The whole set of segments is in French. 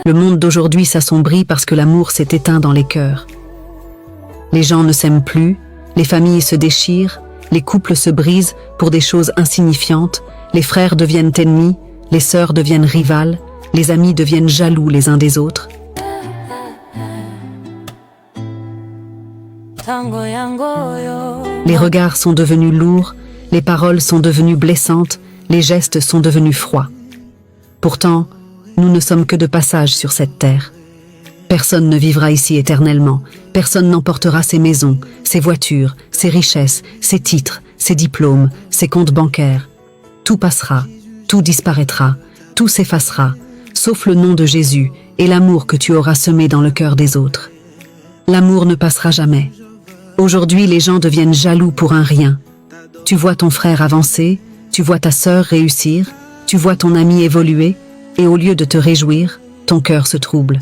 Le monde d'aujourd'hui s'assombrit parce que l'amour s'est éteint dans les cœurs. Les gens ne s'aiment plus, les familles se déchirent, les couples se brisent pour des choses insignifiantes, les frères deviennent ennemis, les sœurs deviennent rivales, les amis deviennent jaloux les uns des autres. Les regards sont devenus lourds, les paroles sont devenues blessantes, les gestes sont devenus froids. Pourtant, nous ne sommes que de passage sur cette terre. Personne ne vivra ici éternellement, personne n'emportera ses maisons, ses voitures, ses richesses, ses titres, ses diplômes, ses comptes bancaires. Tout passera, tout disparaîtra, tout s'effacera, sauf le nom de Jésus et l'amour que tu auras semé dans le cœur des autres. L'amour ne passera jamais. Aujourd'hui, les gens deviennent jaloux pour un rien. Tu vois ton frère avancer, tu vois ta sœur réussir, tu vois ton ami évoluer, et au lieu de te réjouir, ton cœur se trouble.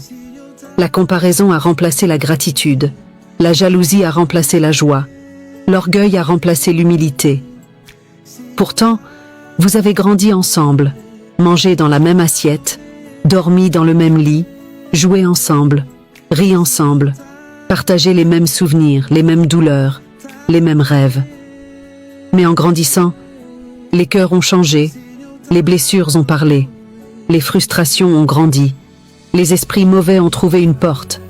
La comparaison a remplacé la gratitude, la jalousie a remplacé la joie, l'orgueil a remplacé l'humilité. Pourtant, vous avez grandi ensemble, mangé dans la même assiette, dormi dans le même lit, joué ensemble, ri ensemble, partagé les mêmes souvenirs, les mêmes douleurs, les mêmes rêves. Mais en grandissant, les cœurs ont changé, les blessures ont parlé, les frustrations ont grandi, les esprits mauvais ont trouvé une porte,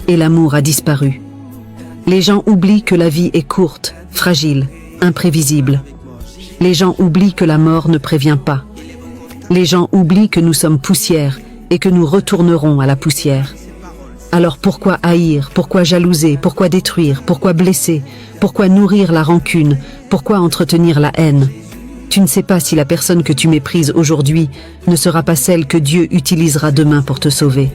et l'amour a disparu. Les gens oublient que la vie est courte, fragile, imprévisible. Les gens oublient que la mort ne prévient pas. Les gens oublient que nous sommes poussière et que nous retournerons à la poussière. Alors pourquoi haïr, pourquoi jalouser, pourquoi détruire, pourquoi blesser, pourquoi nourrir la rancune, pourquoi entretenir la haine? Tu ne sais pas si la personne que tu méprises aujourd'hui ne sera pas celle que Dieu utilisera demain pour te sauver.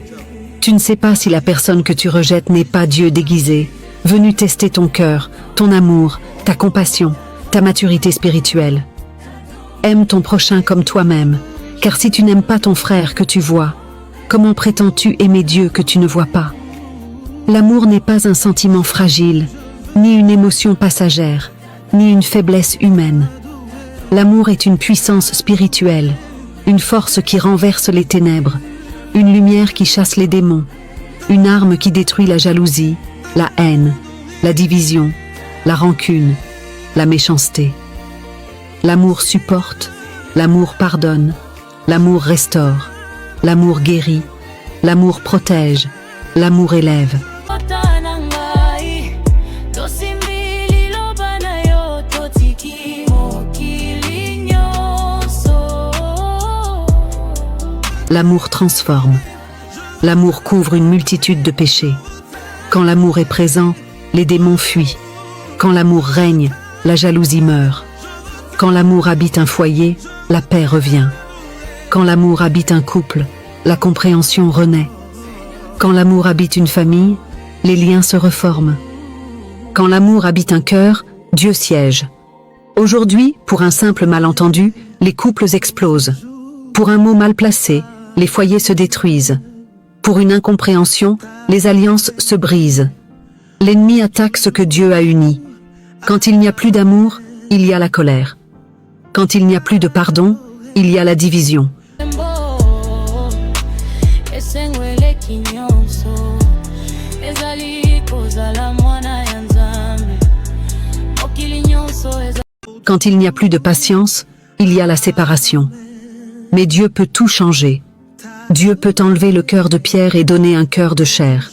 Tu ne sais pas si la personne que tu rejettes n'est pas Dieu déguisé, venu tester ton cœur, ton amour, ta compassion, ta maturité spirituelle. Aime ton prochain comme toi-même, car si tu n'aimes pas ton frère que tu vois, comment prétends-tu aimer Dieu que tu ne vois pas? L'amour n'est pas un sentiment fragile, ni une émotion passagère, ni une faiblesse humaine. L'amour est une puissance spirituelle, une force qui renverse les ténèbres, une lumière qui chasse les démons, une arme qui détruit la jalousie, la haine, la division, la rancune, la méchanceté. L'amour supporte, l'amour pardonne, l'amour restaure, l'amour guérit, l'amour protège, l'amour élève. L'amour transforme. L'amour couvre une multitude de péchés. Quand l'amour est présent, les démons fuient. Quand l'amour règne, la jalousie meurt. Quand l'amour habite un foyer, la paix revient. Quand l'amour habite un couple, la compréhension renaît. Quand l'amour habite une famille, les liens se reforment. Quand l'amour habite un cœur, Dieu siège. Aujourd'hui, pour un simple malentendu, les couples explosent. Pour un mot mal placé, les foyers se détruisent. Pour une incompréhension, les alliances se brisent. L'ennemi attaque ce que Dieu a uni. Quand il n'y a plus d'amour, il y a la colère. Quand il n'y a plus de pardon, il y a la division. Quand il n'y a plus de patience, il y a la séparation. Mais Dieu peut tout changer. Dieu peut enlever le cœur de pierre et donner un cœur de chair.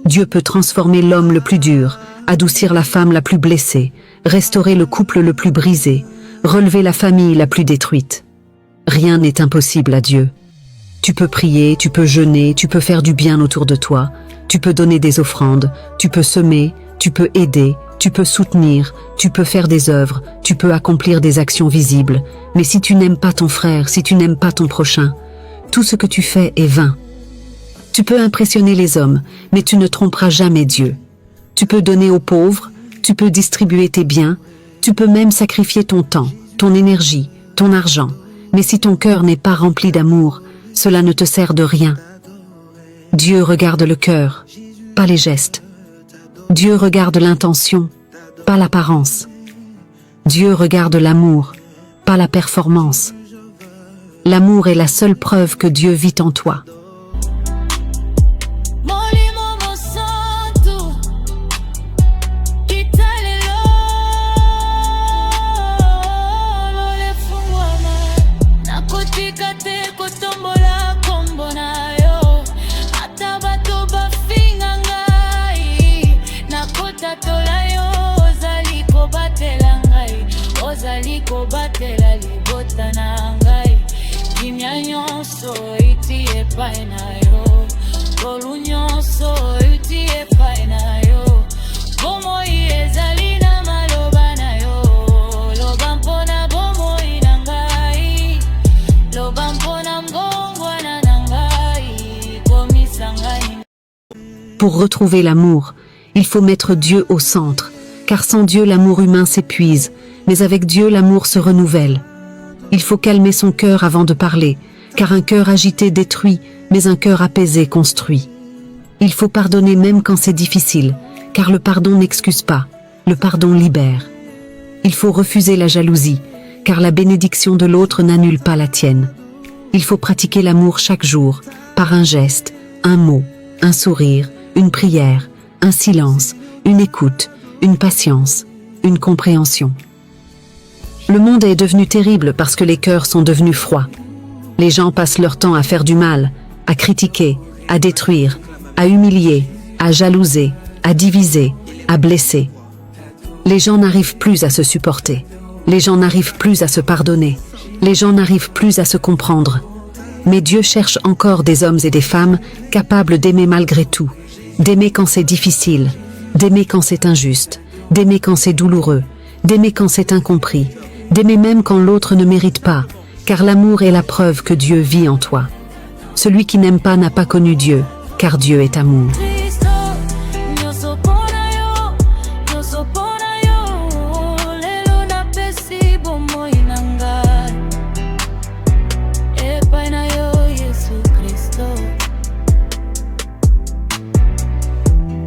Dieu peut transformer l'homme le plus dur, adoucir la femme la plus blessée, restaurer le couple le plus brisé, relever la famille la plus détruite. Rien n'est impossible à Dieu. Tu peux prier, tu peux jeûner, tu peux faire du bien autour de toi, tu peux donner des offrandes, tu peux semer, tu peux aider, tu peux soutenir, tu peux faire des œuvres, tu peux accomplir des actions visibles. Mais si tu n'aimes pas ton frère, si tu n'aimes pas ton prochain, tout ce que tu fais est vain. Tu peux impressionner les hommes, mais tu ne tromperas jamais Dieu. Tu peux donner aux pauvres, tu peux distribuer tes biens, tu peux même sacrifier ton temps, ton énergie, ton argent. Mais si ton cœur n'est pas rempli d'amour, cela ne te sert de rien. Dieu regarde le cœur, pas les gestes. Dieu regarde l'intention, pas l'apparence. Dieu regarde l'amour, pas la performance. L'amour est la seule preuve que Dieu vit en toi. epai na yo. Ngolu nyonso euti epai na yo. Bomoi ezali na maloba na yo. Loba mpona bomoi na ngai. Loba mpona mgongwana na ngai. Komisa ngai. Pour retrouver l'amour, il faut mettre Dieu au centre, car sans Dieu l'amour humain s'épuise, mais avec Dieu l'amour se renouvelle. Il faut calmer son cœur avant de parler, car un cœur agité détruit, mais un cœur apaisé construit. Il faut pardonner même quand c'est difficile, car le pardon n'excuse pas, le pardon libère. Il faut refuser la jalousie, car la bénédiction de l'autre n'annule pas la tienne. Il faut pratiquer l'amour chaque jour, par un geste, un mot, un sourire, une prière, un silence, une écoute, une patience, une compréhension. Le monde est devenu terrible parce que les cœurs sont devenus froids. Les gens passent leur temps à faire du mal, à critiquer, à détruire, à humilier, à jalouser, à diviser, à blesser. Les gens n'arrivent plus à se supporter. Les gens n'arrivent plus à se pardonner. Les gens n'arrivent plus à se comprendre. Mais Dieu cherche encore des hommes et des femmes capables d'aimer malgré tout, d'aimer quand c'est difficile, d'aimer quand c'est injuste, d'aimer quand c'est douloureux, d'aimer quand c'est incompris, d'aimer même quand l'autre ne mérite pas, car l'amour est la preuve que Dieu vit en toi. Celui qui n'aime pas n'a pas connu Dieu, car Dieu est amour.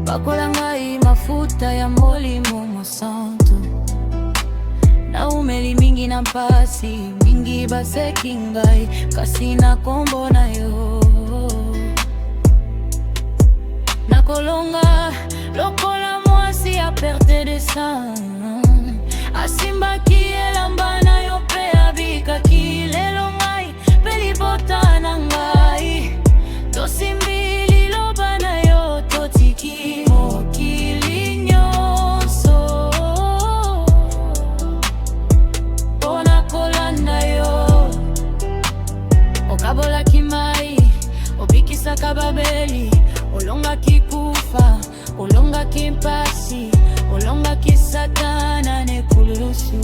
Pakola ngai mafuta ya molimo mosantu. Na umeli mingi na mpasi mingi baseki ngai kasi na kombo na yo. Nakolonga lokola mwasi a perte de sang. Asimbaki elamba na yo pe abikaki lelo ngai peli bota na ngai. Tosimbili loba na yo totiki mokili nyonso. Pona kolanda yo okabola kimai obikisa kababeli. Olonga kikufa, olonga kimpasi, olonga kisatana nekulusu.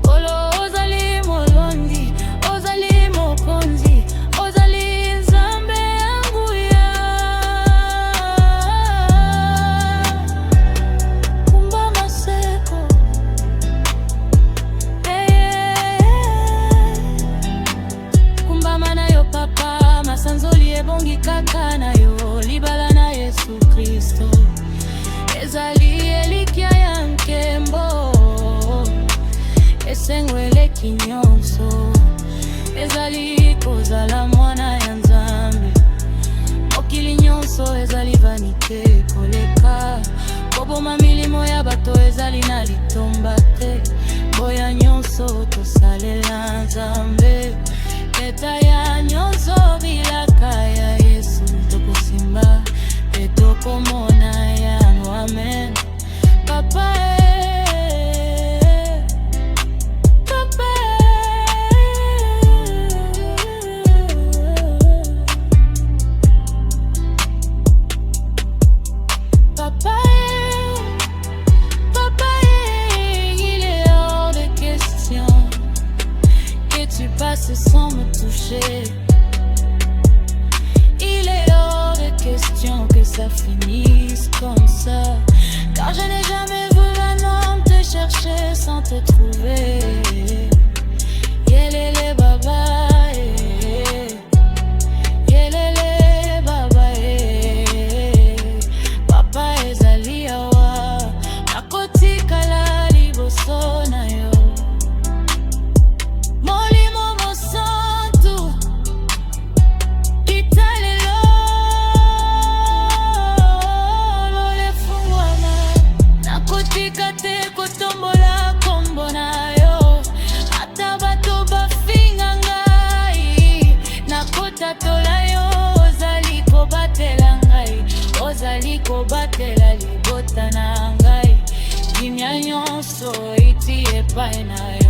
Olo ozali molondi, ozali mokonzi, ozali nzambe yangu ya. Kumba maseko, kumba mana yo papa, masanzoli ebongi kaka na yo. Libala na Yesu Kristo ezali elikia ya nkembo. Esengwele kinyonso ezali kozala mwana ya Nzambe. Mokili nyonso ezali vanite koleka. Koboma milimo ya bato ezali na litomba te. Boya nyonso tosalela Nzambe. Eta ya nyonso bilaka ya Yesu tokosimba etokomona yango. Amen. Papa Papa Papa Papa, il est hors de question que tu passes sans me toucher. Il est hors de question que ça finisse comme ça, car je n'ai jamais vu un homme te chercher sans te trouver. Yelele baba, yelele baba, papa ezali awa nakotika la liboso na yo. Molimo mosantu italelo lolefungwana. Nakotika te kotombola kombo na yo, ata bato bafinga ngai. Nakotatola yo, ozali kobatela ngai, ozali kobatela libota na ngai. Kimia nyonso iti epai na yo.